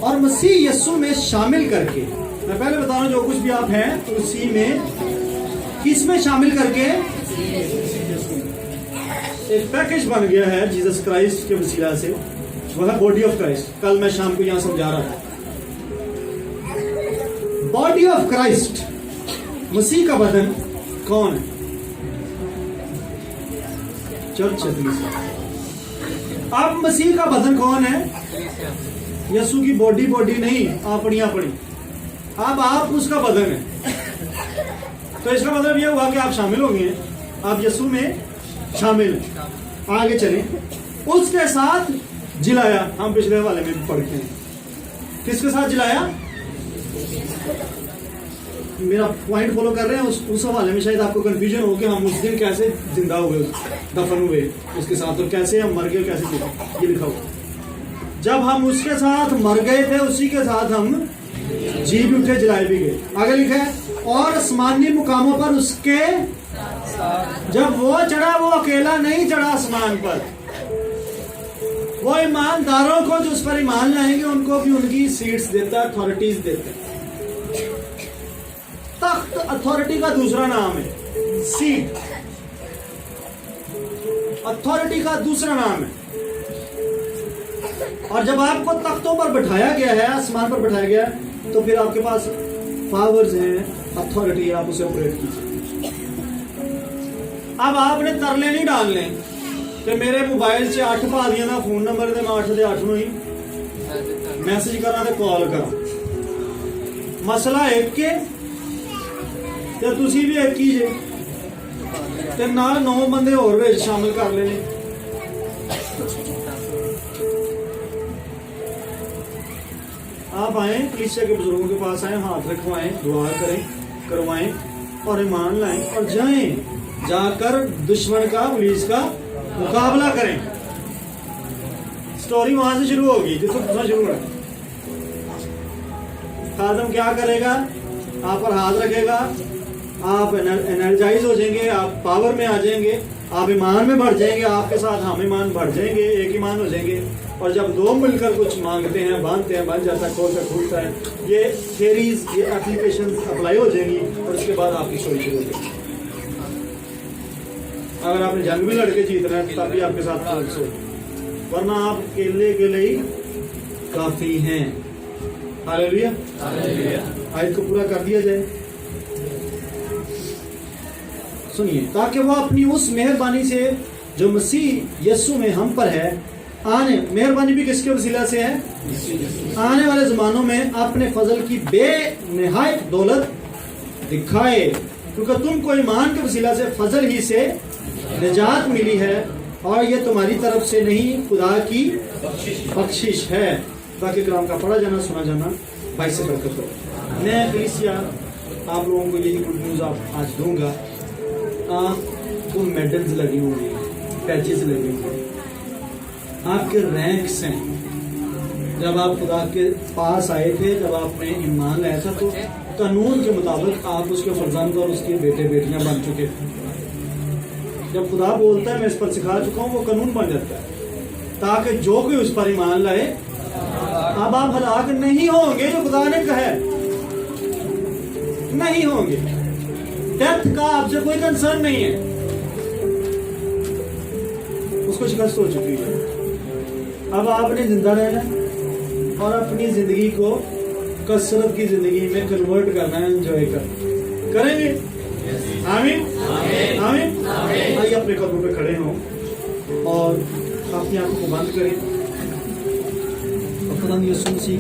और मसीह यीशु में शामिल करके, मैं पहले बता रहा हूं जो कुछ भी आप हैं तो उसी में, किस में शामिल करके एक पैकेज बन गया है जीसस क्राइस्ट के वसीला से, वह है बॉडी ऑफ क्राइस्ट। कल मैं शाम को यहां समझा रहा था बॉडी ऑफ क्राइस्ट, मसीह का बदन कौन है? चर्च है। अब मसीह का बदन कौन है? यीशु की बॉडी नहीं, अपनी अपनी। अब आप उसका बदन है, तो इसका मतलब यह हुआ कि आप शामिल हो गए, आप यीशु में शामिल हैं। आगे चलें, उसके साथ जिलाया। हम पिछले वाले में भी पढ़ते हैं, किसके साथ जिलाया? मेरा पॉइंट फॉलो कर रहे हैं। उस हवाले में शायद आपको कंफ्यूजन हो कि हम उस दिन कैसे जिंदा हुए, दफन हुए उसके साथ, और कैसे हम मर गए, कैसे जिए। ये लिखा हुआ जब हम उसके साथ मर गए थे उसी के साथ हम जी भी उठे, जलाए भी गए। आगे लिखा है और आसमानी मुकामों पर उसके, जब वो चढ़ा वो अकेला नहीं चढ़ा आसमान पर, वो ईमानदारों को जो उस पर ईमान लाएंगे उनको भी उनकी सीट्स देता है, अथॉरिटीज देता है। तख्त अथॉरिटी का दूसरा नाम है, सीट अथॉरिटी का दूसरा नाम है। और जब आपको तख्तों पर बैठाया गया है, आसमान पर बैठाया गया है, तो फिर आपके पास पावर्स हैं, अथॉरिटी, आप उसे ऑपरेट कीजिए। अब आपने तरले नहीं डालने कि मेरे मोबाइल से 8 पा दिया ना फोन नंबर दे, मैं 8 दे 8 ਨੂੰ ही मैसेज करा ते कॉल करा। मसला एक के ते तुसी भी एक ही जे ते नाल 9 बंदे होर विच शामिल कर लेने। आप आए कलीसिया के बुजुर्गों के पास आए, हाथ रखवाएं, दुआ करें, करवाएं और ईमान लाएं और जाएं, जाकर दुश्मन का, पुलिस का मुकाबला करें। स्टोरी वहां से शुरू होगी जिसको पूछना शुरू है। खादम क्या करेगा? आप पर हाथ रखेगा, आप एनर्जाइज हो जाएंगे, आप पावर में आ जाएंगे, आप ईमान में बढ़ जाएंगे, आपके साथ हम ईमान बढ़ जाएंगे, एक ईमान हो जाएंगे। और जब दो मिलकर कुछ मांगते हैं, बांधते हैं, बन जाता है, खोलता खुलता है, ये थेरीज, ये एप्लीकेशन अप्लाई हो जाएंगी और उसके बाद आपकी स्टोरी शुरू हो जाएगी। अगर आपने जंग भी लड़के जीतना है तब भी आपके साथ फोर्स हो, वरना आप अकेले ही काफी हैं। हालेलुया। आयत को पूरा कर दिया जाए। सुनिए, ताकि वो अपनी उस मेहरबानी से जो मसीह यीशु में हम पर है, आने, मेहरबानी भी किसके वसीला से है? आने वाले जमानों में अपने फजल की बेनिहायत दौलत दिखाए, क्योंकि तुमको ईमान के वसीला से फजल ही से निजात मिली है, और ये तुम्हारी तरफ से नहीं, खुदा की बख्शिश है, ताकि कलाम का पढ़ा जाना, सुना जाना भाई से बरकत हो। मैं कलीसिया आप लोगों को यही गुड न्यूज आज दूंगा। आपको मेडल्स लगे होंगे, पैचेस लगे होंगे, आपके रैंक्स हैं। जब आप खुदा के पास आए थे, जब आपने ईमान लाया था, तो कानून के मुताबिक आप उसके फर्जंद और उसके बेटे बेटियां बन चुके थे। जब खुदा बोलता है मैं इस पर सिखा चुका हूं, वो कानून बन जाता है, ताकि जो कोई उस पर ईमान लाए, अब आप हलाक नहीं होंगे, जो खुदा ने कहा है, नहीं होंगे। डेथ का आपसे कोई कंसर्न नहीं है, उसको शिकस्त हो चुकी है। अब आपने जिंदा रहना और अपनी जिंदगी को कसरत की जिंदगी में कन्वर्ट करना है, एंजॉय करेंगे। आमीन, आमीन। आइए अपने कदमों पे खड़े हों और अपनी आंखों को बंद करें और खुदा यीशु मसीह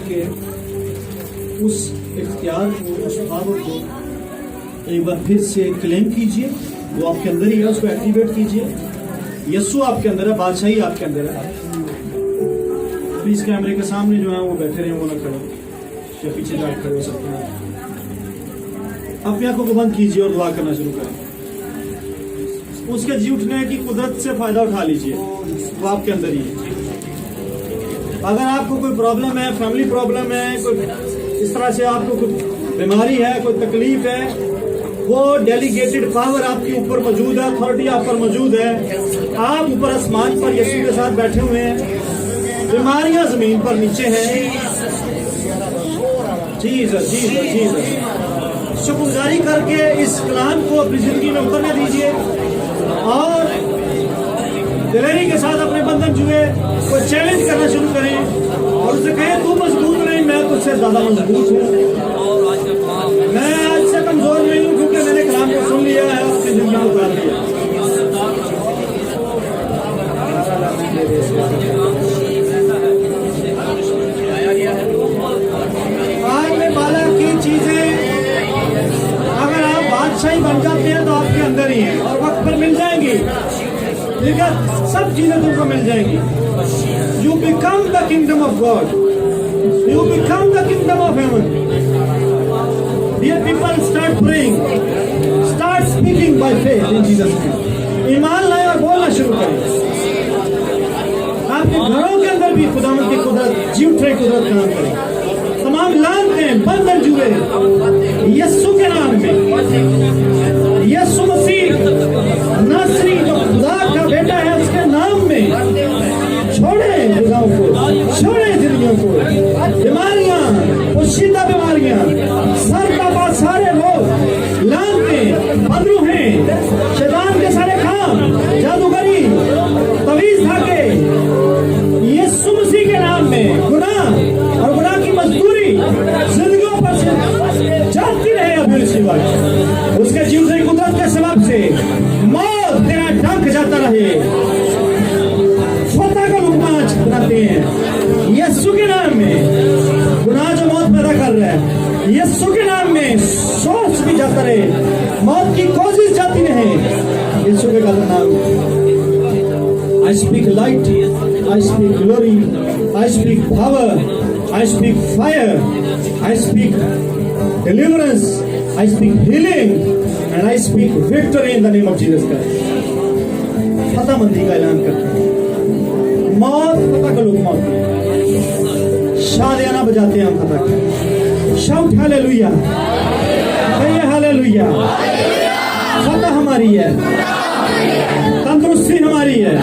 के उस इख्तियार को, उस पावर को एक बार फिर से क्लेम कीजिए। वो आपके अंदर ही है, उसको एक्टिवेट कीजिए। यीशु आपके अंदर है, बादशाही आपके अंदर है। प्लीज कैमरे के सामने जो है वो बैठे रहे, वो ना खड़े या पीछे जाकर खड़े हो सकते हैं। अपनी आंखों को बंद कीजिए और दुआ करना शुरू करें। उसके जी उठने की कुदरत से फायदा उठा लीजिए, वो आपके अंदर ही है। अगर आपको कोई प्रॉब्लम है, फैमिली प्रॉब्लम है, कोई इस तरह से आपको कोई बीमारी है, कोई तकलीफ है, वो डेलीगेटेड पावर आपके ऊपर मौजूद है, अथॉरिटी आप पर मौजूद है। आप ऊपर आसमान पर यीशु के साथ बैठे हुए हैं, बीमारियां जमीन पर नीचे हैं। जीसस जीसस जीसस, शुक्रगुजारी करके इस कलाम को अपनी जिंदगी में उतरने दीजिए और दिलेरी के साथ अपने बंधन जुए को चैलेंज करना शुरू करें और उसे कहें तू मजबूत नहीं, मैं तुझसे ज्यादा मजबूत हूँ। मैं आज से कमजोर नहीं हूँ, क्योंकि मैंने कलाम को सुन लिया है, अपनी जिंदगी में उतार लिया। आज में बाला की चीजें अगर आप बादशाही बन जाते हैं तो आपके अंदर ही है और वक्त पर मिल जाएंगी, लेकिन सब चीजें तुमको मिल जाएंगी। You become the kingdom of God, you become the kingdom of heaven. Dear people, start praying, start speaking by faith in Jesus name. ईमान लाए और बोलना शुरू करें। आपके घरों के अंदर भी खुदावंद की कुदरत, जी उठे कुदरत काम करें। तमाम लानते बंधन जुए यीशु के नाम में, यीशु मसीह नासरी जो खुदा का बेटा है उसके नाम में छोड़े गुनाहों को, छोड़े जिंदगियों को, बीमारियां यीशु के नाम में सोच भी जाता रहे, मौत की कोशिश जाती रहे, यीशु के नाम। I speak light, I speak glory, I speak power, I speak fire, I speak deliverance, I speak healing, and I speak victory in the name of Jesus Christ. फतेहमंदी का ऐलान करते हैं। मौत फतह का लोग मौत, शादियाना बजाते हैं हम फतह की। शाउट हालेलुया, कहिए हालेलुया। फतह हमारी है, तंदुरुस्ती हमारी है,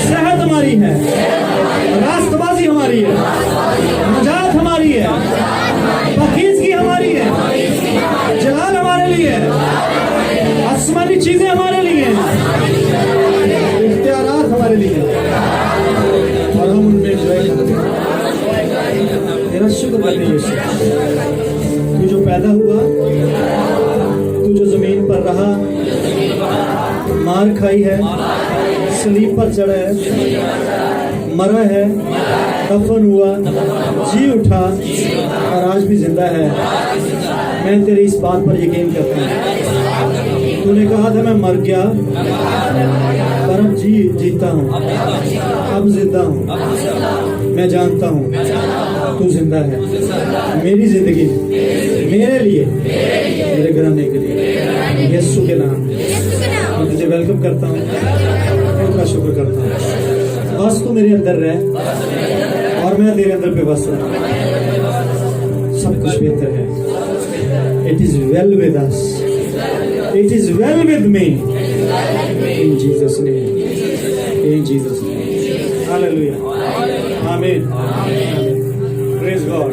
सेहत हमारी है, रास्तबाजी हमारी है, नजात हमारी है, पाकीज़गी हमारी है, जलाल हमारे लिए है, आसमानी चीजें हमारे लिए हैं, इख्तियारात हमारे लिए हैं, और हम उनमें एंजॉय करते हैं। तेरा शुक्र करते हैं यीशु, तू जो पैदा हुआ, तू जो जमीन पर रहा, मार खाई है, सलीब पर चढ़ा है, मरा है, दफन हुआ, जी उठा और आज भी जिंदा है। मैं तेरी इस बात पर यकीन करता हूँ। तूने कहा था मैं मर गया पर अब जीता हूँ, अब जिंदा हूँ। मैं जानता हूँ तू जिंदा है। मेरी जिंदगी, मेरे लिए, मेरे घराने के लिए, यीशु के नाम मैं तुझे वेलकम करता हूँ, तेरा शुक्र करता हूँ। बस तू मेरे अंदर रह और मैं तेरे अंदर पे बस रहा। सब कुछ बेहतर है। It is well with us, it is well with me, in Jesus name, in Jesus name, hallelujah, आमीन, प्रेज गॉड।